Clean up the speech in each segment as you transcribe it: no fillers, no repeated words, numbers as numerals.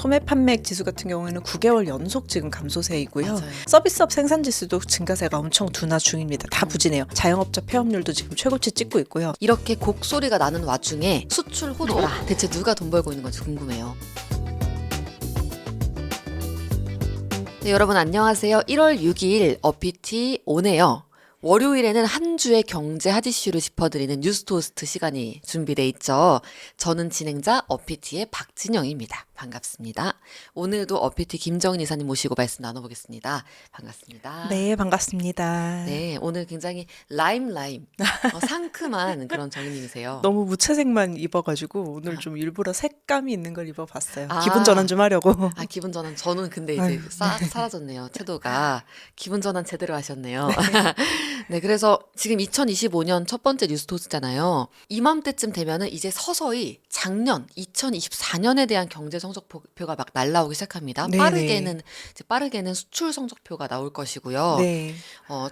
소매 판매액 지수 같은 경우에는 9개월 연속 지금 감소세이고요. 맞아요. 서비스업 생산 지수도 증가세가 엄청 둔화 중입니다. 다 부진해요. 자영업자 폐업률도 지금 최고치 찍고 있고요. 이렇게 곡소리가 나는 와중에 수출 호조라 대체 누가 돈 벌고 있는 건지 궁금해요. 네, 여러분 안녕하세요. 1월 6일 어피티 오네요. 월요일에는 한 주의 경제 핫이슈를 짚어드리는 뉴스토스트 시간이 준비돼 있죠. 저는 진행자 어피티의 박진영입니다. 반갑습니다. 오늘도 어피티 김정인 이사님 모시고 말씀 나눠보겠습니다. 반갑습니다. 네, 반갑습니다. 네, 오늘 굉장히 라임 상큼한 그런 정인님이세요. 너무 무채색만 입어가지고 오늘 좀 일부러 색감이 있는 걸 입어봤어요. 아. 기분 전환 좀 하려고. 아, 기분 전환. 저는 근데 이제 아유, 싹 사라졌네요. 태도가. 기분 전환 제대로 하셨네요. 네, 그래서 지금 2025년 첫 번째 뉴스토스잖아요. 이맘때쯤 되면은 이제 서서히 작년 2024년에 대한 경제 성적표가 막 날라오기 시작합니다. 네네. 빠르게는 수출 성적표가 나올 것이고요. 네.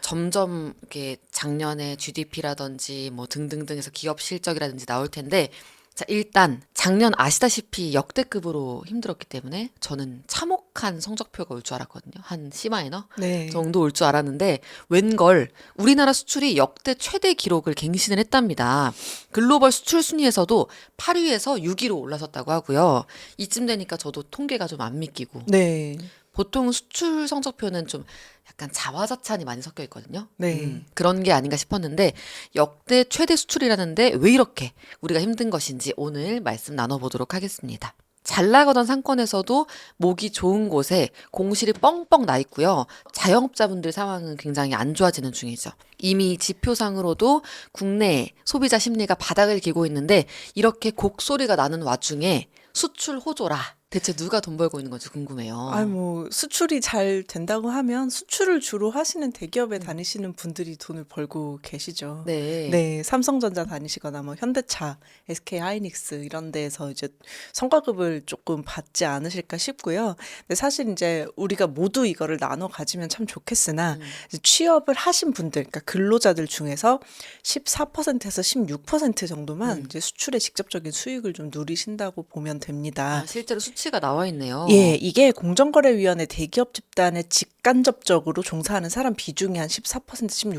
점점 이렇게 작년에 GDP라든지 뭐 등등등해서 기업 실적이라든지 나올 텐데, 자, 일단 작년 아시다시피 역대급으로 힘들었기 때문에 저는 참혹한 성적표가 올 줄 알았거든요. 한 C- 네. 정도 올 줄 알았는데 웬걸 우리나라 수출이 역대 최대 기록을 갱신을 했답니다. 글로벌 수출 순위에서도 8위에서 6위로 올라섰다고 하고요. 이쯤 되니까 저도 통계가 좀 안 믿기고, 네. 보통 수출 성적표는 좀 약간 자화자찬이 많이 섞여 있거든요. 네. 그런 게 아닌가 싶었는데 역대 최대 수출이라는데 왜 이렇게 우리가 힘든 것인지 오늘 말씀 나눠보도록 하겠습니다. 잘 나가던 상권에서도 목이 좋은 곳에 공실이 뻥뻥 나 있고요. 자영업자분들 상황은 굉장히 안 좋아지는 중이죠. 이미 지표상으로도 국내 소비자 심리가 바닥을 기고 있는데 이렇게 곡소리가 나는 와중에 수출 호조라 대체 누가 돈 벌고 있는 건지 궁금해요. 뭐 수출이 잘 된다고 하면 수출을 주로 하시는 대기업에 다니시는 분들이 돈을 벌고 계시죠. 네. 네, 삼성전자 다니시거나 뭐 현대차, SK 하이닉스 이런 데에서 이제 성과급을 조금 받지 않으실까 싶고요. 근데 사실 이제 우리가 모두 이거를 나눠 가지면 참 좋겠으나 이제 취업을 하신 분들, 그러니까 근로자들 중에서 14%에서 16% 정도만 이제 수출에 직접적인 수익을 좀 누리신다고 보면 됩니다. 아, 실제로 수치가 나와 있네요. 예, 이게 공정거래위원회 대기업 집단에 직간접적으로 종사하는 사람 비중이 한 14%,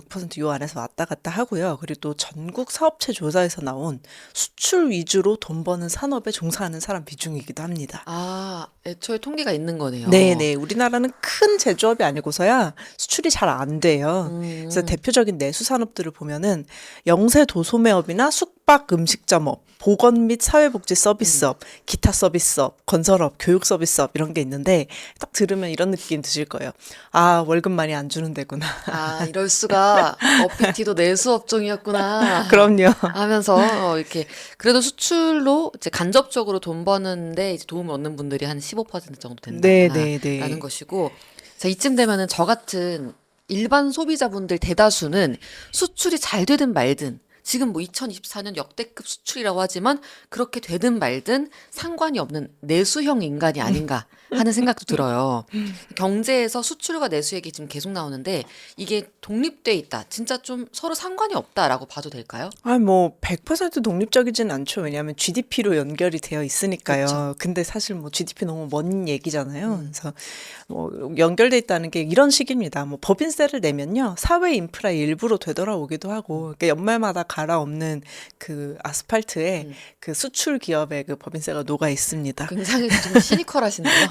16%요 안에서 왔다 갔다 하고요. 그리고 또 전국 사업체 조사에서 나온 수출 위주로 돈 버는 산업에 종사하는 사람 비중이기도 합니다. 아, 애초에 통계가 있는 거네요. 네네. 우리나라는 큰 제조업이 아니고서야 수출이 잘 안 돼요. 그래서 대표적인 내수 산업들을 보면은 영세 도소매업이나 숙박 음식점업, 보건 및 사회복지 서비스업, 기타 서비스업, 건설업, 교육 서비스업 이런 게 있는데 딱 들으면 이런 느낌 드실 거예요. 아, 월급 많이 안 주는 데구나. 아, 이럴 수가. 어피티도 내수 업종이었구나. 그럼요. 하면서 이렇게 그래도 수출로 이제 간접적으로 돈 버는데 이제 도움을 얻는 분들이 한 15% 정도 된다라는 네. 것이고, 자, 이쯤 되면은 저 같은 일반 소비자분들 대다수는 수출이 잘 되든 말든 지금 뭐 2024년 역대급 수출이라고 하지만 그렇게 되든 말든 상관이 없는 내수형 인간이 아닌가 하는 생각도 들어요. 경제에서 수출과 내수 얘기 지금 계속 나오는데 이게 독립돼 있다. 진짜 좀 서로 상관이 없다라고 봐도 될까요? 뭐 100% 독립적이진 않죠. 왜냐하면 GDP로 연결이 되어 있으니까요. 그쵸. 근데 사실 뭐 GDP 너무 먼 얘기잖아요. 그래서 뭐 연결돼 있다는 게 이런 식입니다. 뭐 법인세를 내면요, 사회 인프라의 일부로 되돌아오기도 하고, 그러니까 연말마다 갈아엎는 그 아스팔트에 그 수출 기업의 그 법인세가 녹아 있습니다. 굉장히 좀 시니컬하시네요.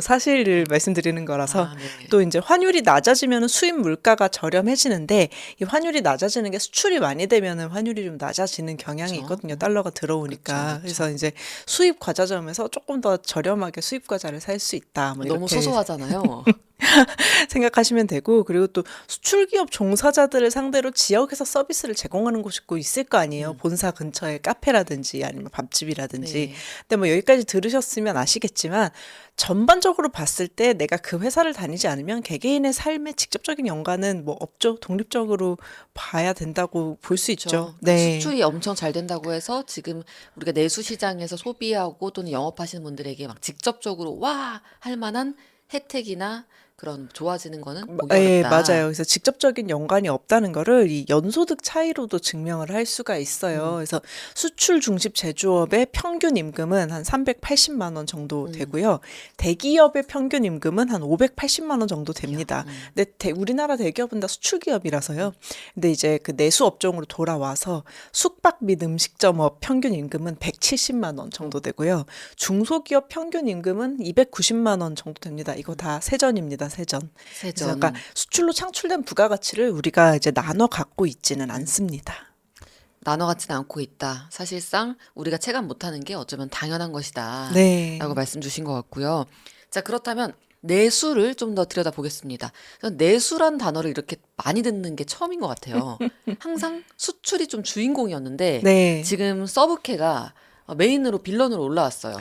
사실을 말씀드리는 거라서. 아, 네. 또 이제 환율이 낮아지면 수입 물가가 저렴해지는데 이 환율이 낮아지는 게 수출이 많이 되면은 환율이 좀 낮아지는 경향이 그쵸. 있거든요. 달러가 들어오니까. 그쵸. 그래서 이제 수입 과자점에서 조금 더 저렴하게 수입 과자를 살 수 있다. 뭐 너무 이렇게 소소하잖아요. 생각하시면 되고, 그리고 또 수출 기업 종사자들을 상대로 지역에서 서비스를 제공하는 곳이 꼭 있을 거 아니에요. 본사 근처에 카페라든지 아니면 밥집이라든지. 네. 근데 뭐 여기까지 들으셨으면 아시겠지만 전반적으로 봤을 때 내가 그 회사를 다니지 않으면 개개인의 삶에 직접적인 연관은 뭐 없죠. 독립적으로 봐야 된다고 볼 수 있죠. 네. 수출이 엄청 잘 된다고 해서 지금 우리가 내수 시장에서 소비하고 또는 영업하시는 분들에게 막 직접적으로 와 할 만한 혜택이나 그런 좋아지는 거는 보기 예, 어렵다. 맞아요. 그래서 직접적인 연관이 없다는 거를 이 연소득 차이로도 증명을 할 수가 있어요. 그래서 수출 중심 제조업의 평균 임금은 한 380만 원 정도 되고요. 대기업의 평균 임금은 한 580만 원 정도 됩니다. 근데 우리나라 대기업은 다 수출 기업이라서요. 근데 이제 그 내수 업종으로 돌아와서 숙박 및 음식점업 평균 임금은 170만 원 정도 되고요. 중소기업 평균 임금은 290만 원 정도 됩니다. 이거 다 세전입니다. 세전. 그래서 세전. 그러니까 수출로 창출된 부가가치를 우리가 이제 나눠 갖고 있지는 않습니다. 나눠 갖지는 않고 있다. 사실상 우리가 체감 못하는 게 어쩌면 당연한 것이다. 네. 라고 말씀 주신 것 같고요. 자, 그렇다면 내수를 좀 더 들여다보겠습니다. 저는 내수란 단어를 이렇게 많이 듣는 게 처음인 것 같아요. 항상 수출이 좀 주인공이었는데 네. 지금 서브캐가 메인으로 빌런으로 올라왔어요.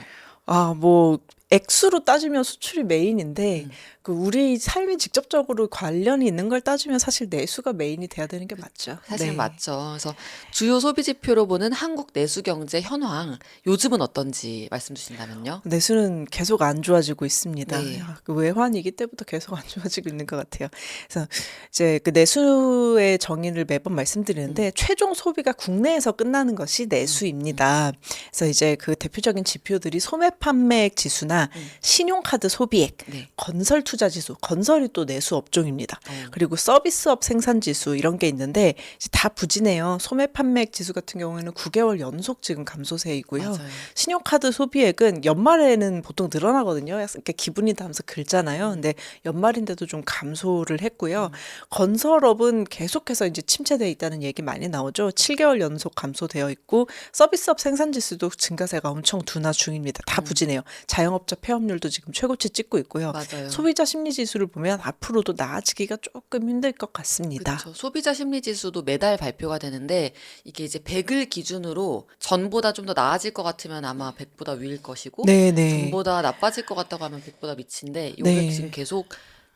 아, 뭐 액수로 따지면 수출이 메인인데 그 우리 삶이 직접적으로 관련이 있는 걸 따지면 사실 내수가 메인이 돼야 되는 게 맞죠. 사실 네. 맞죠. 그래서 주요 소비 지표로 보는 한국 내수 경제 현황 요즘은 어떤지 말씀 주신다면요. 내수는 계속 안 좋아지고 있습니다. 네. 그 외환위기 때부터 계속 안 좋아지고 있는 것 같아요. 그래서 이제 그 내수의 정의를 매번 말씀드리는데 최종 소비가 국내에서 끝나는 것이 내수입니다. 그래서 이제 그 대표적인 지표들이 소매 판매액 지수나 신용카드 소비액, 네. 건설 투자 지수, 건설이 또 내수 업종입니다. 어. 그리고 서비스업 생산 지수 이런 게 있는데 이제 다 부진해요. 소매 판매액 지수 같은 경우에는 9개월 연속 지금 감소세이고요. 맞아요. 신용카드 소비액은 연말에는 보통 늘어나거든요. 이렇게 기분이 담아서 긁잖아요. 근데 연말인데도 좀 감소를 했고요. 건설업은 계속해서 이제 침체되어 있다는 얘기 많이 나오죠. 7개월 연속 감소되어 있고 서비스업 생산 지수도 증가세가 엄청 둔화 중입니다. 다 부진해요. 자영업자 폐업률도 지금 최고치 찍고 있고요. 맞아요. 소비자 심리 지수를 보면 앞으로도 나아지기가 조금 힘들 것 같습니다. 그렇죠. 소비자 심리 지수도 매달 발표가 되는데 이게 이제 100을 기준으로 전보다 좀 더 나아질 것 같으면 아마 100보다 위일 것이고 네네. 전보다 나빠질 것 같다고 하면 100보다 밑인데 요게 네. 지금 계속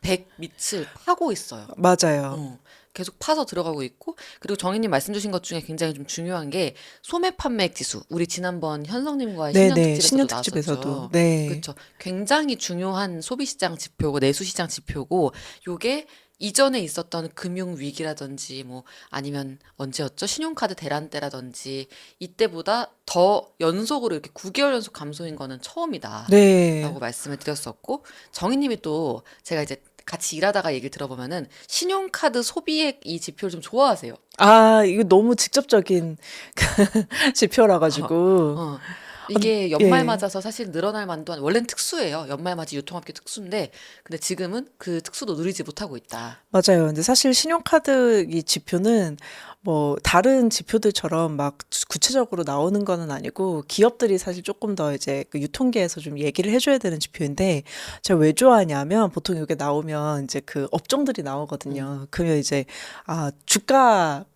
100 밑을 파고 있어요. 맞아요. 계속 파서 들어가고 있고 그리고 정희님 말씀 주신 것 중에 굉장히 좀 중요한 게 소매 판매액 지수. 우리 지난번 현성님과의 네네. 신년 신년 특집에서도 특집에서도. 나왔었죠. 네. 그렇죠. 굉장히 중요한 소비시장 지표고 내수시장 지표고 요게 이전에 있었던 금융 위기라든지 뭐 아니면 언제였죠? 신용카드 대란 때라든지 이때보다 더 연속으로 이렇게 9개월 연속 감소인 거는 처음이다. 네. 라고 말씀을 드렸었고 정희님이 또 제가 이제 같이 일하다가 얘기를 들어보면은 신용카드 소비액 이 지표를 좀 좋아하세요. 아, 이거 너무 직접적인 지표라 가지고. 어. 이게 연말 예. 맞아서 사실 늘어날 만도 원래는 특수예요. 연말 맞이 유통업계 특수인데 근데 지금은 그 특수도 누리지 못하고 있다. 맞아요. 근데 사실 신용카드 이 지표는 뭐 다른 지표들처럼 막 구체적으로 나오는 거는 아니고 기업들이 사실 조금 더 이제 그 유통계에서 좀 얘기를 해줘야 되는 지표인데 제가 왜 좋아하냐면 보통 이게 나오면 이제 그 업종들이 나오거든요. 그러면 이제 아 주가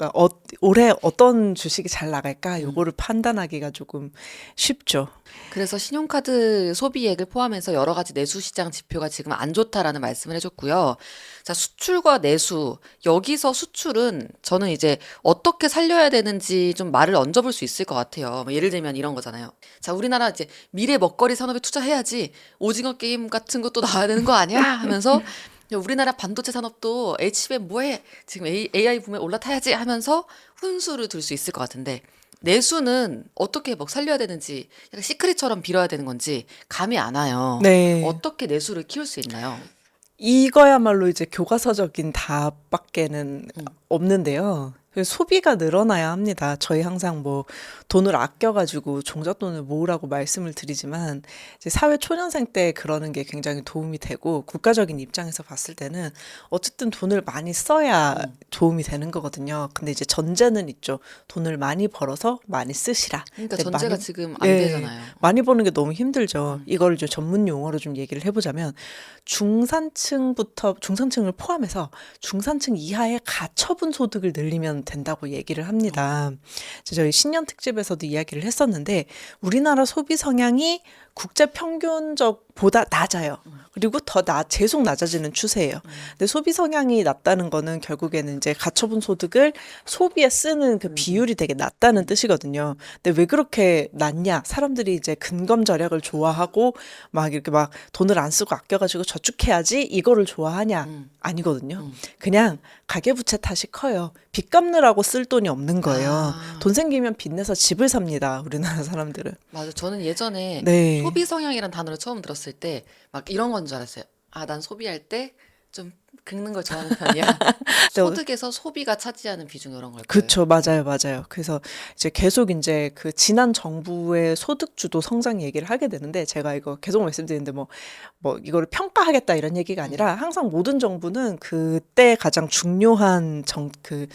올해 어떤 주식이 잘 나갈까 요거를 판단하기가 조금 쉽죠. 그래서 신용카드 소비액을 포함해서 여러 가지 내수시장 지표가 지금 안 좋다라는 말씀을 해줬고요. 자, 수출과 내수. 여기서 수출은 저는 이제 어떻게 살려야 되는지 좀 말을 얹어볼 수 있을 것 같아요. 뭐 예를 들면 이런 거잖아요. 자, 우리나라 이제 미래 먹거리 산업에 투자해야지 오징어 게임 같은 것도 나와야 되는 거 아니야? 하면서 우리나라 반도체 산업도 HBM 뭐해? 지금 AI 붐에 올라타야지 하면서 훈수를 둘 수 있을 것 같은데 내수는 어떻게 막 살려야 되는지 약간 시크릿처럼 빌어야 되는 건지 감이 안 와요. 네. 어떻게 내수를 키울 수 있나요? 이거야말로 이제 교과서적인 답밖에는 없는데요. 그래서 소비가 늘어나야 합니다. 저희 항상 뭐 돈을 아껴가지고 종잣돈을 모으라고 말씀을 드리지만 이제 사회 초년생 때 그러는 게 굉장히 도움이 되고 국가적인 입장에서 봤을 때는 어쨌든 돈을 많이 써야 도움이 되는 거거든요. 근데 이제 전제는 있죠. 돈을 많이 벌어서 많이 쓰시라. 그러니까 근데 전제가 많이- 지금 안 예, 되잖아요. 많이 버는 게 너무 힘들죠. 이걸 이제 전문 용어로 좀 얘기를 해보자면 중산층을 포함해서 중산층 이하의 가처분 소득을 늘리면 된다고 얘기를 합니다. 저희 신년 특집에서도 이야기를 했었는데 우리나라 소비 성향이 국제 평균적보다 낮아요. 그리고 계속 낮아지는 추세예요. 근데 소비 성향이 낮다는 거는 결국에는 이제 가처분 소득을 소비에 쓰는 그 비율이 되게 낮다는 뜻이거든요. 근데 왜 그렇게 낮냐? 사람들이 이제 근검 절약을 좋아하고 막 이렇게 막 돈을 안 쓰고 아껴가지고 저축해야지 이거를 좋아하냐? 아니거든요. 그냥 가계부채 탓이 커요. 빚 갚느라고 쓸 돈이 없는 거예요. 아. 돈 생기면 빚 내서 집을 삽니다. 우리나라 사람들은. 맞아. 저는 예전에 네. 소비 성향이란 단어를 처음 들었을 때 막 이런 건 줄 알았어요. 아, 난 소비할 때 좀 긁는 걸 좋아하는 편이야. 소득에서 소비가 차지하는 비중 이런 걸까요? 그쵸, 맞아요, 맞아요. 그래서 이제 계속 이제 그 지난 정부의 소득주도 성장 얘기를 하게 되는데 제가 이거 계속 말씀드리는데 뭐 이거를 평가하겠다 이런 얘기가 아니라 항상 모든 정부는 그때 가장 중요한 그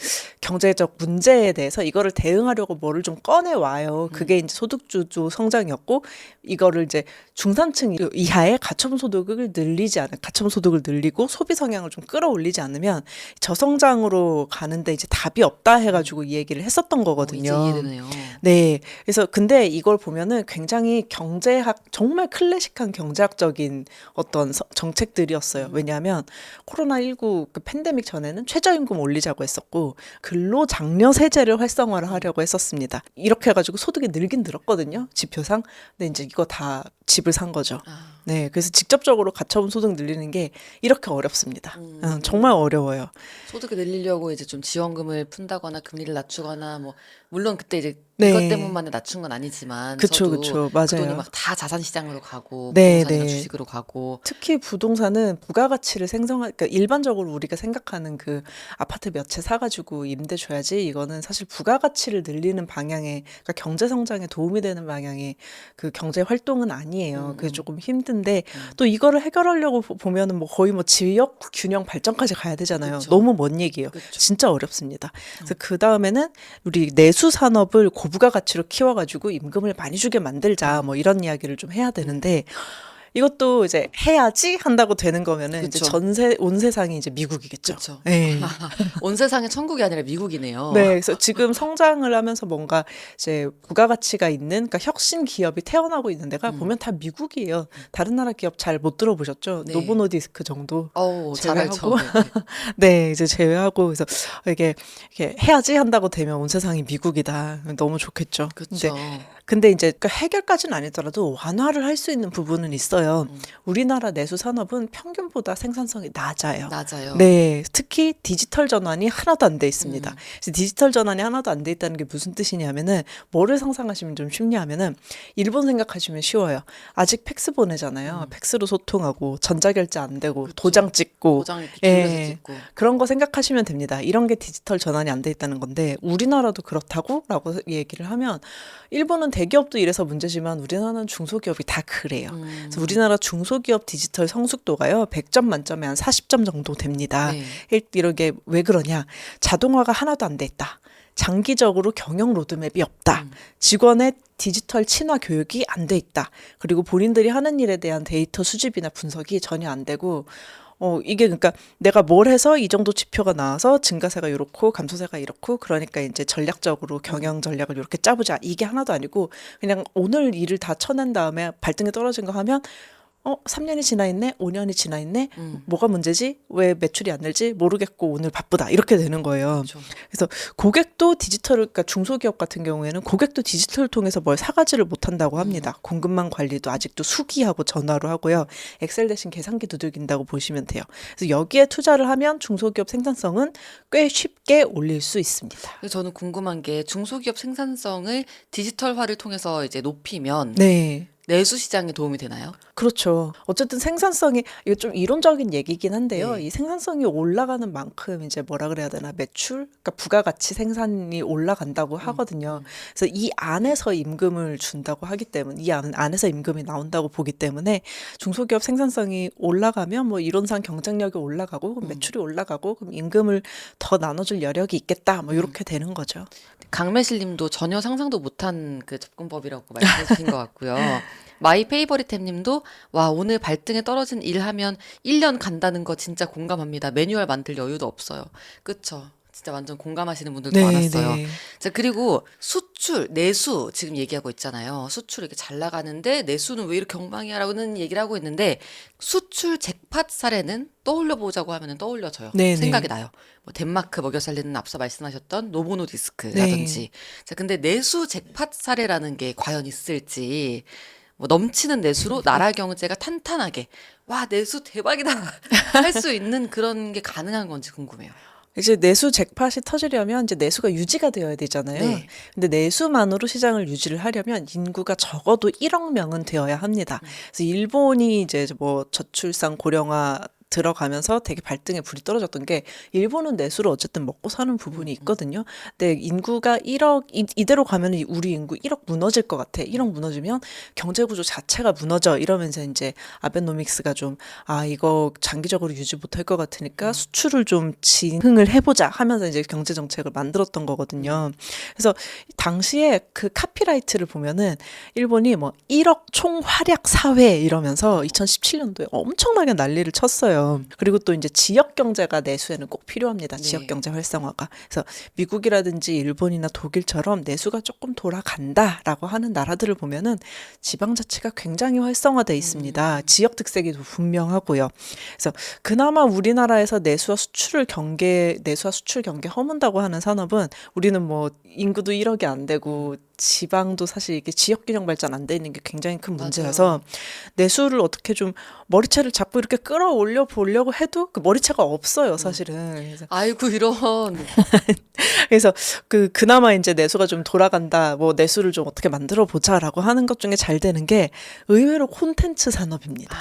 경제적 문제에 대해서 이거를 대응하려고 뭐를 좀 꺼내 와요. 그게 이제 소득주도 성장이었고 이거를 이제 중산층 이하의 가처분 소득을 가처분 소득을 늘리고 소비 성향을 좀 끌어올리지 않으면 저성장으로 가는데 이제 답이 없다 해가지고 이 얘기를 했었던 이제 거거든요. 이해되네요. 네. 그래서 근데 이걸 보면은 굉장히 정말 클래식한 경제학적인 어떤 정책들이었어요. 왜냐하면 코로나19 그 팬데믹 전에는 최저임금 올리자고 했었고 근로장려 세제를 활성화를 하려고 했었습니다. 이렇게 해가지고 소득이 늘긴 늘었거든요. 지표상. 근데 이제 이거 다 집을 산 거죠. 아. 네. 그래서 직접적으로 가처분 소득 늘리는 게 이렇게 어렵습니다. 정말 어려워요. 소득을 늘리려고 이제 좀 지원금을 푼다거나 금리를 낮추거나 뭐 물론 그때 이제 네. 이것 때문만에 낮춘 건 아니지만 그쵸, 저도 그쵸. 그 돈이 맞아요. 막 다 자산 시장으로 가고 네, 부동산이나 네. 주식으로 가고 특히 부동산은 부가가치를 그러니까 일반적으로 우리가 생각하는 그 아파트 몇 채 사가지고 임대 줘야지 이거는 사실 부가가치를 늘리는 방향의, 그러니까 경제 성장에 도움이 되는 방향의 그 경제 활동은 아니에요. 그게 조금 힘든데 또 이거를 해결하려고 보면은 뭐 거의 뭐 지역 균형 발전까지 가야 되잖아요. 그쵸. 너무 먼 얘기예요. 그쵸. 진짜 어렵습니다. 그래서 그 다음에는 우리 내수 산업을 고부가가치로 키워가지고 임금을 많이 주게 만들자 뭐 이런 이야기를 좀 해야 되는데 이것도 이제 해야지 한다고 되는 거면은 이제 그쵸. 온 세상이 이제 미국이겠죠. 그쵸. 네. 온 세상의 천국이 아니라 미국이네요. 네, 그래서 지금 성장을 하면서 뭔가 이제 부가가치가 있는, 그러니까 혁신 기업이 태어나고 있는 데가 보면 다 미국이에요. 다른 나라 기업 잘 못 들어보셨죠? 네. 노보노디스크 정도 잘 알죠. 제외하고. 네. 네, 이제 제외하고 그래서 이게 해야지 한다고 되면 온 세상이 미국이다. 너무 좋겠죠. 그쵸. 근데 이제 그 해결까지는 아니더라도 완화를 할 수 있는 부분은 있어요. 우리나라 내수 산업은 평균보다 생산성이 낮아요. 낮아요. 네, 특히 디지털 전환이 하나도 안 돼 있습니다. 그래서 디지털 전환이 하나도 안 돼 있다는 게 무슨 뜻이냐면은 뭐를 상상하시면 좀 쉽냐면은 일본 생각하시면 쉬워요. 아직 팩스 보내잖아요. 팩스로 소통하고 전자결제 안 되고 도장 찍고 도장 이렇게 기울여서 예. 찍고. 그런 거 생각하시면 됩니다. 이런 게 디지털 전환이 안 돼 있다는 건데 우리나라도 그렇다고라고 얘기를 하면 일본은 대기업도 이래서 문제지만 우리나라는 중소기업이 다 그래요. 그래서 우리나라 중소기업 디지털 성숙도가요. 100점 만점에 한 40점 정도 됩니다. 네. 이런 게 왜 그러냐? 자동화가 하나도 안 돼 있다. 장기적으로 경영 로드맵이 없다. 직원의 디지털 친화 교육이 안 돼 있다. 그리고 본인들이 하는 일에 대한 데이터 수집이나 분석이 전혀 안 되고 이게 그러니까 내가 뭘 해서 이 정도 지표가 나와서 증가세가 이렇고 감소세가 이렇고 그러니까 이제 전략적으로 경영 전략을 이렇게 짜보자. 이게 하나도 아니고 그냥 오늘 일을 다 쳐낸 다음에 발등에 떨어진 거 하면 3년이 지나 있네, 5년이 지나 있네, 뭐가 문제지? 왜 매출이 안 늘지? 모르겠고 오늘 바쁘다. 이렇게 되는 거예요. 그쵸. 그래서 고객도 그러니까 중소기업 같은 경우에는 고객도 디지털을 통해서 뭘 사가지를 못한다고 합니다. 공급망 관리도 아직도 수기하고 전화로 하고요. 엑셀 대신 계산기 두들긴다고 보시면 돼요. 그래서 여기에 투자를 하면 중소기업 생산성은 꽤 쉽게 올릴 수 있습니다. 그래서 저는 궁금한 게 중소기업 생산성을 디지털화를 통해서 이제 높이면 네. 내수 시장에 도움이 되나요? 그렇죠. 어쨌든 생산성이, 이거 좀 이론적인 얘기긴 한데요. 네. 이 생산성이 올라가는 만큼 이제 뭐라 그래야 되나, 매출? 그러니까 부가가치 생산이 올라간다고 하거든요. 그래서 이 안에서 임금을 준다고 하기 때문에, 이 안에서 임금이 나온다고 보기 때문에 중소기업 생산성이 올라가면 뭐 이론상 경쟁력이 올라가고, 그럼 매출이 올라가고, 그럼 임금을 더 나눠줄 여력이 있겠다. 뭐 이렇게 되는 거죠. 강매실님도 전혀 상상도 못한 그 접근법이라고 말씀해 주신 것 같고요. 마이 페이버릿템님도 와 오늘 발등에 떨어진 일 하면 1년 간다는 거 진짜 공감합니다. 매뉴얼 만들 여유도 없어요. 그쵸? 진짜 완전 공감하시는 분들도 네, 많았어요. 네. 자, 그리고 수출, 내수 지금 얘기하고 있잖아요. 수출 이렇게 잘 나가는데 내수는 왜 이렇게 엉망이야라고는 얘기를 하고 있는데 수출 잭팟 사례는 떠올려 보자고 하면은 떠올려져요. 네, 생각이 네. 나요. 뭐 덴마크 먹여 살리는 앞서 말씀하셨던 네. 노보노디스크라든지. 자, 근데 내수 잭팟 사례라는 게 과연 있을지. 뭐 넘치는 내수로 나라 경제가 탄탄하게 와 내수 대박이다 할 수 있는 그런 게 가능한 건지 궁금해요. 이제 내수 잭팟이 터지려면 이제 내수가 유지가 되어야 되잖아요. 네. 근데 내수만으로 시장을 유지를 하려면 인구가 적어도 1억 명은 되어야 합니다. 그래서 일본이 이제 뭐 저출산 고령화 들어가면서 되게 발등에 불이 떨어졌던 게 일본은 내수로 어쨌든 먹고 사는 부분이 있거든요. 근데 인구가 1억 이대로 가면 우리 인구 1억 무너질 것 같아. 1억 무너지면 경제 구조 자체가 무너져 이러면서 이제 아베노믹스가 좀 이거 장기적으로 유지 못할 것 같으니까 수출을 좀 진흥을 해보자 하면서 이제 경제 정책을 만들었던 거거든요. 그래서 당시에 그 카피라이트를 보면은 일본이 뭐 1억 총활약 사회 이러면서 2017년도에 엄청나게 난리를 쳤어요. 그리고 또 이제 지역 경제가 내수에는 꼭 필요합니다. 지역 네. 경제 활성화가. 그래서 미국이라든지 일본이나 독일처럼 내수가 조금 돌아간다라고 하는 나라들을 보면은 지방자치가 굉장히 활성화돼 있습니다. 지역 특색이 분명하고요. 그래서 그나마 우리나라에서 내수와 수출 경계 허문다고 하는 산업은 우리는 뭐 인구도 1억이 안 되고 지방도 사실 이게 지역 균형 발전 안 돼 있는 게 굉장히 큰 문제라서 맞아요. 내수를 어떻게 좀 머리채를 잡고 이렇게 끌어올려 보려고 해도 그 머리채가 없어요, 사실은. 아이고 이런. 그래서 그나마 이제 내수가 좀 돌아간다, 뭐 내수를 좀 어떻게 만들어 보자라고 하는 것 중에 잘 되는 게 의외로 콘텐츠 산업입니다.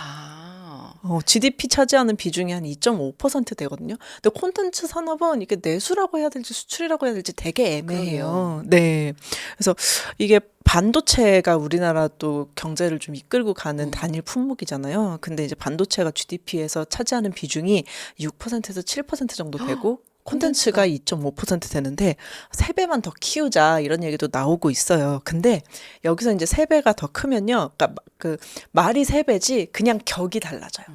GDP 차지하는 비중이 한 2.5% 되거든요. 근데 콘텐츠 산업은 이게 내수라고 해야 될지 수출이라고 해야 될지 되게 애매해요. 네. 그래서 이게 반도체가 우리나라 또 경제를 좀 이끌고 가는 단일 품목이잖아요. 근데 이제 반도체가 GDP에서 차지하는 비중이 6%에서 7% 정도 되고 콘텐츠가 2.5% 되는데 3배만 더 키우자 이런 얘기도 나오고 있어요. 근데 여기서 이제 3배가 더 크면요. 그러니까 그 말이 3배지 그냥 격이 달라져요.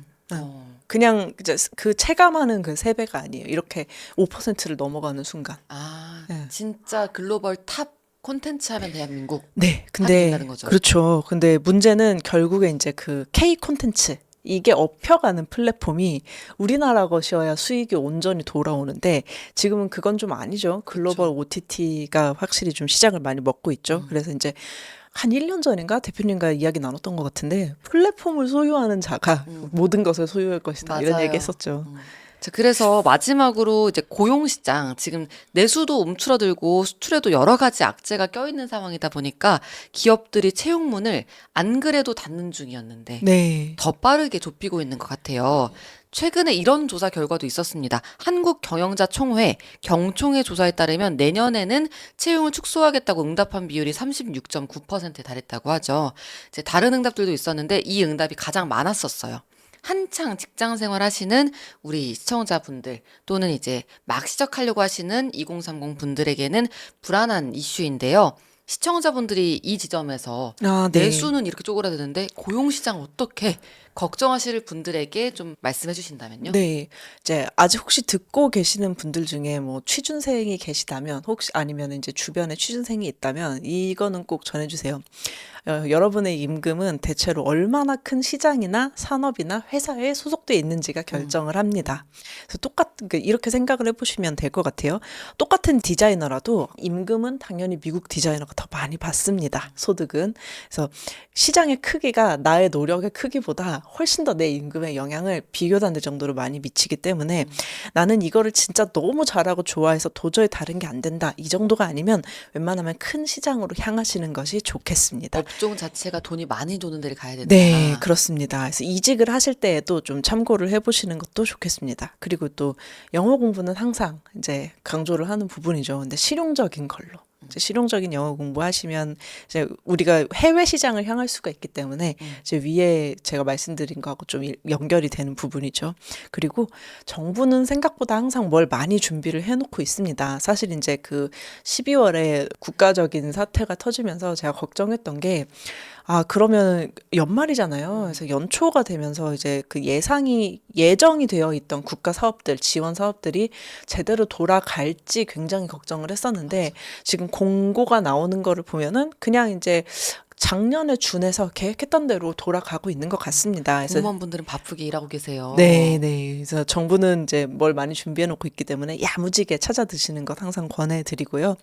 그냥 이제 그 체감하는 그 3배가 아니에요. 이렇게 5%를 넘어가는 순간. 네. 진짜 글로벌 탑 콘텐츠 하면 대한민국 네. 하게 근데 된다는 거죠. 그렇죠. 근데 문제는 결국에 이제 그 K 콘텐츠 이게 업혀가는 플랫폼이 우리나라 것이어야 수익이 온전히 돌아오는데 지금은 그건 좀 아니죠. 글로벌 OTT가 확실히 좀 시장을 많이 먹고 있죠. 그래서 이제 한 1년 전인가 대표님과 이야기 나눴던 것 같은데 플랫폼을 소유하는 자가 모든 것을 소유할 것이다 이런 맞아요. 얘기 했었죠. 자, 그래서 마지막으로 이제 고용시장, 지금 내수도 움츠러들고 수출에도 여러 가지 악재가 껴있는 상황이다 보니까 기업들이 채용문을 안 그래도 닫는 중이었는데 네. 더 빠르게 좁히고 있는 것 같아요. 최근에 이런 조사 결과도 있었습니다. 한국경영자총회, 경총의 조사에 따르면 내년에는 채용을 축소하겠다고 응답한 비율이 36.9%에 달했다고 하죠. 이제 다른 응답들도 있었는데 이 응답이 가장 많았었어요. 한창 직장 생활 하시는 우리 시청자분들 또는 이제 막 시작하려고 하시는 2030 분들에게는 불안한 이슈인데요. 시청자분들이 이 지점에서 네. 내수는 이렇게 쪼그라드는데 고용시장 어떻게 걱정하실 분들에게 좀 말씀해 주신다면요? 네. 이제 아직 혹시 듣고 계시는 분들 중에 뭐 취준생이 계시다면 혹시 아니면 이제 주변에 취준생이 있다면 이거는 꼭 전해주세요. 여러분의 임금은 대체로 얼마나 큰 시장이나 산업이나 회사에 소속돼 있는지가 결정을 합니다. 그래서 이렇게 생각을 해보시면 될 것 같아요. 똑같은 디자이너라도 임금은 당연히 미국 디자이너가 더 많이 받습니다. 소득은. 그래서 시장의 크기가 나의 노력의 크기보다 훨씬 더 내 임금에 영향을 비교도 안 될 정도로 많이 미치기 때문에 나는 이거를 진짜 너무 잘하고 좋아해서 도저히 다른 게 안 된다. 이 정도가 아니면 웬만하면 큰 시장으로 향하시는 것이 좋겠습니다. 업종 자체가 돈이 많이 도는 데를 가야 된다. 네, 그렇습니다. 그래서 이직을 하실 때에도 좀 참고를 해보시는 것도 좋겠습니다. 그리고 또 영어 공부는 항상 이제 강조를 하는 부분이죠. 근데 실용적인 걸로. 이제 실용적인 영어 공부하시면 이제 우리가 해외 시장을 향할 수가 있기 때문에 이제 위에 제가 말씀드린 거하고 좀 연결이 되는 부분이죠. 그리고 정부는 생각보다 항상 뭘 많이 준비를 해놓고 있습니다. 사실 이제 그 12월에 국가적인 사태가 터지면서 제가 걱정했던 게 그러면 연말이잖아요. 그래서 연초가 되면서 이제 그 예정이 되어 있던 국가 사업들, 지원 사업들이 제대로 돌아갈지 굉장히 걱정을 했었는데 지금 공고가 나오는 거를 보면은 그냥 이제 작년에 준해서 계획했던 대로 돌아가고 있는 것 같습니다. 그래서 공무원분들은 바쁘게 일하고 계세요. 네, 네. 그래서 정부는 이제 뭘 많이 준비해 놓고 있기 때문에 야무지게 찾아 드시는 것 항상 권해 드리고요.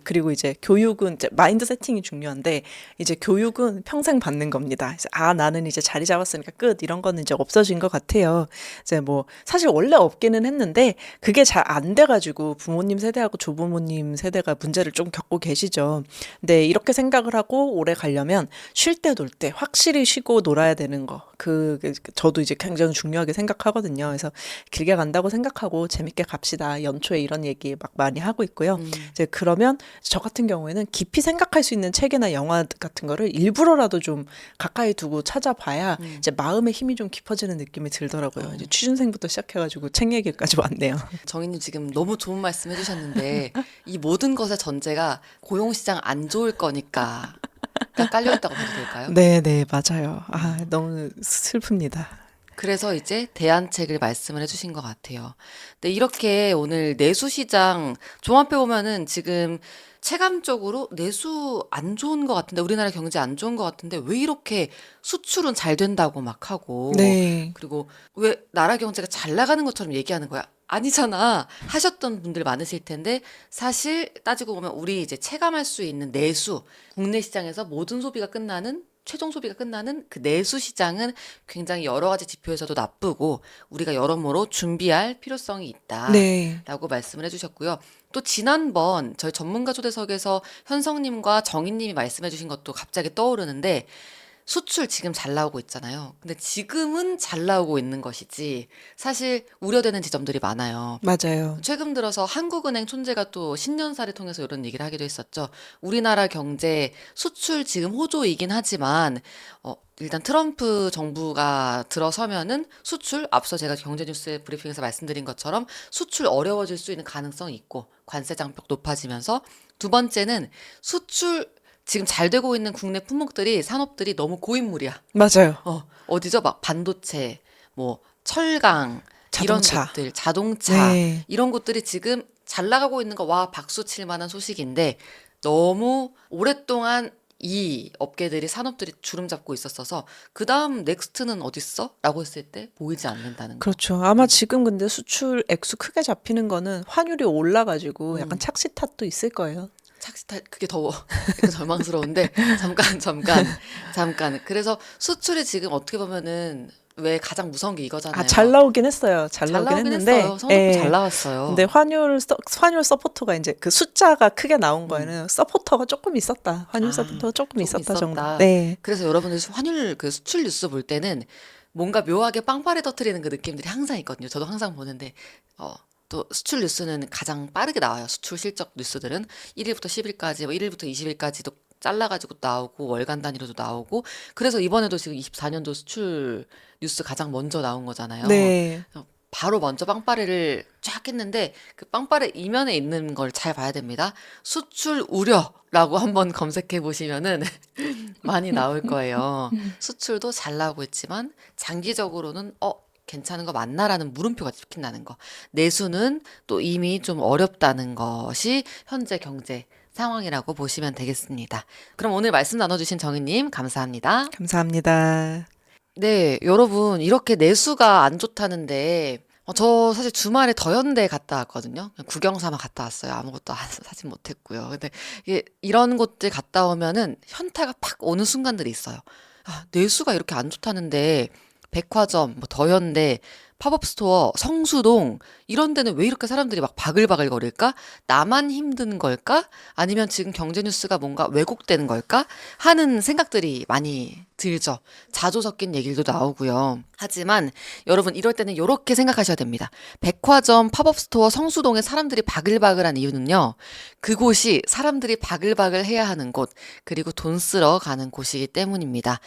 그리고 이제 교육은 이제 마인드 세팅이 중요한데 이제 교육은 평생 받는 겁니다. 그래서 나는 이제 자리 잡았으니까 끝 이런 거는 이제 없어진 것 같아요. 이제 뭐 사실 원래 없기는 했는데 그게 잘 안 돼가지고 부모님 세대하고 조부모님 세대가 문제를 좀 겪고 계시죠. 근데 이렇게 생각을 하고 오래 가려면 쉴 때 놀 때 확실히 쉬고 놀아야 되는 거. 저도 이제 굉장히 중요하게 생각하거든요. 그래서 길게 간다고 생각하고 재밌게 갑시다. 연초에 이런 얘기 막 많이 하고 있고요. 이제 그러면 저 같은 경우에는 깊이 생각할 수 있는 책이나 영화 같은 거를 일부러라도 좀 가까이 두고 찾아봐야 이제 마음의 힘이 좀 깊어지는 느낌이 들더라고요. 이제 취준생부터 시작해가지고 책 얘기까지 왔네요. 정희님 지금 너무 좋은 말씀 해주셨는데 이 모든 것의 전제가 고용시장 안 좋을 거니까 깔려있다고 봐도 될까요? 네, 네, 맞아요. 너무 슬픕니다. 그래서 이제 대안책을 말씀을 해주신 것 같아요. 근데 이렇게 오늘 내수시장 종합해 보면은 지금 체감적으로 내수 안 좋은 것 같은데 우리나라 경제 안 좋은 것 같은데 왜 이렇게 수출은 잘 된다고 막 하고 네. 그리고 왜 나라 경제가 잘 나가는 것처럼 얘기하는 거야? 아니잖아. 하셨던 분들 많으실 텐데 사실 따지고 보면 우리 이제 체감할 수 있는 내수 국내 시장에서 모든 소비가 끝나는 최종 소비가 끝나는 그 내수 시장은 굉장히 여러 가지 지표에서도 나쁘고 우리가 여러모로 준비할 필요성이 네. 있다라고 말씀을 해주셨고요. 또 지난번 저희 전문가 초대석에서 현성님과 정인님이 말씀해 주신 것도 갑자기 떠오르는데 수출 지금 잘 나오고 있잖아요. 근데 지금은 잘 나오고 있는 것이지 사실 우려되는 지점들이 많아요. 맞아요. 최근 들어서 한국은행 촌재가 또 신년사를 통해서 이런 얘기를 하기도 했었죠. 우리나라 경제 수출 지금 호조이긴 하지만 일단 트럼프 정부가 들어서면은 수출 앞서 제가 경제뉴스 브리핑에서 말씀드린 것처럼 수출 어려워질 수 있는 가능성이 있고 관세 장벽 높아지면서 두 번째는 수출 지금 잘 되고 있는 국내 품목들이 산업들이 너무 고인물이야. 맞아요. 어디죠? 막 반도체, 뭐 철강 자동차. 이런 것들, 자동차 네. 이런 것들이 지금 잘 나가고 있는 거 와 박수 칠 만한 소식인데 너무 오랫동안 이 업계들이 산업들이 주름 잡고 있었어서 그 다음 넥스트는 어딨어? 라고 했을 때 보이지 않는다는 거. 그렇죠. 아마 지금 근데 수출 액수 크게 잡히는 거는 환율이 올라가지고 약간 착시 탓도 있을 거예요. 착시탈 그게 더 약간 절망스러운데 잠깐. 그래서 수출이 지금 어떻게 보면은 왜 가장 무서운 게 이거잖아요. 잘 나오긴 했어요. 잘 나오긴 나오긴 했는데. 했어요. 성적도 잘 나왔어요. 근데 환율 서포터가 이제 그 숫자가 크게 나온 거에는 서포터가 조금 있었다. 환율 서포터가 조금 있었다 정도. 네. 그래서 여러분들 환율 그 수출 뉴스 볼 때는 뭔가 묘하게 빵빠레 터트리는 그 느낌들이 항상 있거든요. 저도 항상 보는데 또 수출 뉴스는 가장 빠르게 나와요. 수출 실적 뉴스들은 1일부터 10일까지, 뭐 1일부터 20일까지도 잘라가지고 나오고 월간 단위로도 나오고 그래서 이번에도 지금 24년도 수출 뉴스 가장 먼저 나온 거잖아요. 네. 바로 먼저 빵빠레를 쫙 했는데 그 빵빠레 이면에 있는 걸 잘 봐야 됩니다. 수출 우려라고 한번 검색해 보시면은 많이 나올 거예요. 수출도 잘 나오고 있지만 장기적으로는 괜찮은 거 맞나라는 물음표가 찍힌다는 거. 내수는 또 이미 좀 어렵다는 것이 현재 경제 상황이라고 보시면 되겠습니다. 그럼 오늘 말씀 나눠주신 정희님 감사합니다. 감사합니다. 네, 여러분 이렇게 내수가 안 좋다는데 저 사실 주말에 더현대 갔다 왔거든요. 그냥 구경 삼아 갔다 왔어요. 아무것도 사진 못했고요. 근데 이런 곳들 갔다 오면은 현타가 팍 오는 순간들이 있어요. 내수가 이렇게 안 좋다는데 백화점, 뭐 더현대, 팝업 스토어, 성수동 이런 데는 왜 이렇게 사람들이 막 바글바글 거릴까? 나만 힘든 걸까? 아니면 지금 경제 뉴스가 뭔가 왜곡되는 걸까? 하는 생각들이 많이 들죠. 자조 섞인 얘기도 나오고요. 하지만 여러분 이럴 때는 이렇게 생각하셔야 됩니다. 백화점, 팝업 스토어, 성수동에 사람들이 바글바글한 이유는요. 그곳이 사람들이 바글바글 해야 하는 곳, 그리고 돈 쓰러 가는 곳이기 때문입니다.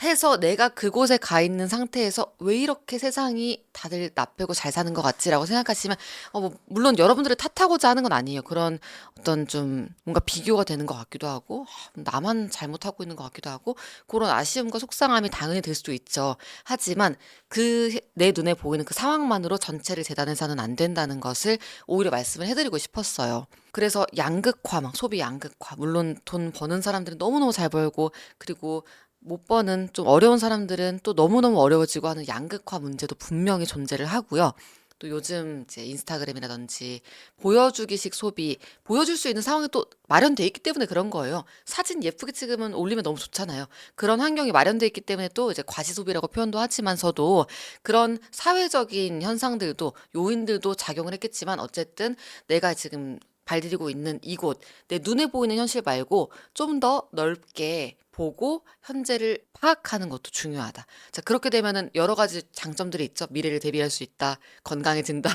해서 내가 그곳에 가 있는 상태에서 왜 이렇게 세상이 다들 나 빼고 잘 사는 것 같지라고 생각하시면 뭐 물론 여러분들을 탓하고자 하는 건 아니에요. 그런 어떤 좀 뭔가 비교가 되는 것 같기도 하고 나만 잘못하고 있는 것 같기도 하고 그런 아쉬움과 속상함이 당연히 들 수도 있죠. 하지만 그 내 눈에 보이는 그 상황만으로 전체를 재단해서는 안 된다는 것을 오히려 말씀을 해드리고 싶었어요. 그래서 양극화, 막 소비 양극화. 물론 돈 버는 사람들은 너무너무 잘 벌고 그리고 못 버는 좀 어려운 사람들은 또 너무너무 어려워지고 하는 양극화 문제도 분명히 존재를 하고요. 또 요즘 이제 인스타그램이라든지 보여주기식 소비, 보여줄 수 있는 상황이 또 마련돼 있기 때문에 그런 거예요. 사진 예쁘게 찍으면 올리면 너무 좋잖아요. 그런 환경이 마련돼 있기 때문에 또 이제 과시소비라고 표현도 하지만서도 그런 사회적인 현상들도 요인들도 작용을 했겠지만 어쨌든 내가 지금 발디디고 있는 이곳, 내 눈에 보이는 현실 말고 좀 더 넓게 보고 현재를 파악하는 것도 중요하다. 자, 그렇게 되면은 여러 가지 장점들이 있죠. 미래를 대비할 수 있다. 건강해진다.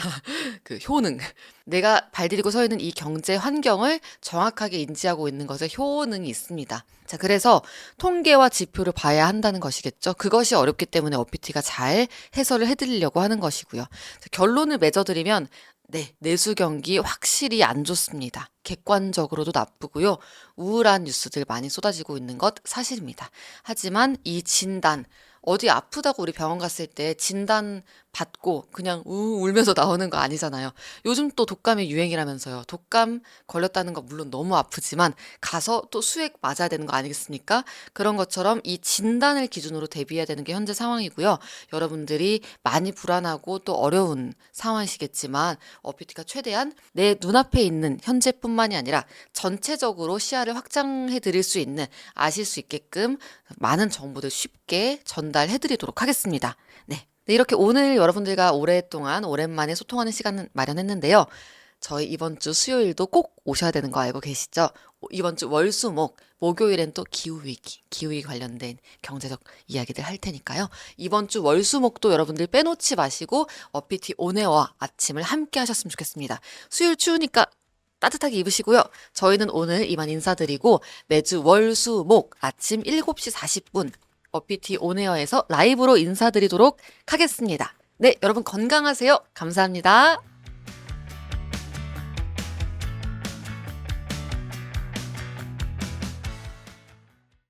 그 효능. 내가 발디디고 서 있는 이 경제 환경을 정확하게 인지하고 있는 것에 효능이 있습니다. 자, 그래서 통계와 지표를 봐야 한다는 것이겠죠. 그것이 어렵기 때문에 어피티가 잘 해설을 해드리려고 하는 것이고요. 자, 결론을 맺어드리면 네, 내수 경기 확실히 안 좋습니다. 객관적으로도 나쁘고요. 우울한 뉴스들 많이 쏟아지고 있는 것 사실입니다. 하지만 이 진단, 어디 아프다고 우리 병원 갔을 때 진단 받고 그냥 울면서 나오는 거 아니잖아요. 요즘 또 독감이 유행이라면서요. 독감 걸렸다는 거 물론 너무 아프지만 가서 또 수액 맞아야 되는 거 아니겠습니까? 그런 것처럼 이 진단을 기준으로 대비해야 되는 게 현재 상황이고요. 여러분들이 많이 불안하고 또 어려운 상황이시겠지만 어피티가 최대한 내 눈앞에 있는 현재뿐만이 아니라 전체적으로 시야를 확장해 드릴 수 있는 아실 수 있게끔 많은 정보들 쉽게 전달해 드리도록 하겠습니다. 네. 네, 이렇게 오늘 여러분들과 오랫동안 오랜만에 소통하는 시간을 마련했는데요. 저희 이번 주 수요일도 꼭 오셔야 되는 거 알고 계시죠? 이번 주 월수목, 목요일엔 또 기후위기, 기후위기 관련된 경제적 이야기들 할 테니까요. 이번 주 월수목도 여러분들 빼놓지 마시고 어피티 온에어와 아침을 함께 하셨으면 좋겠습니다. 수요일 추우니까 따뜻하게 입으시고요. 저희는 오늘 이만 인사드리고 매주 월수목 아침 7시 40분 어피티 온에어에서 라이브로 인사드리도록 하겠습니다. 네, 여러분 건강하세요. 감사합니다.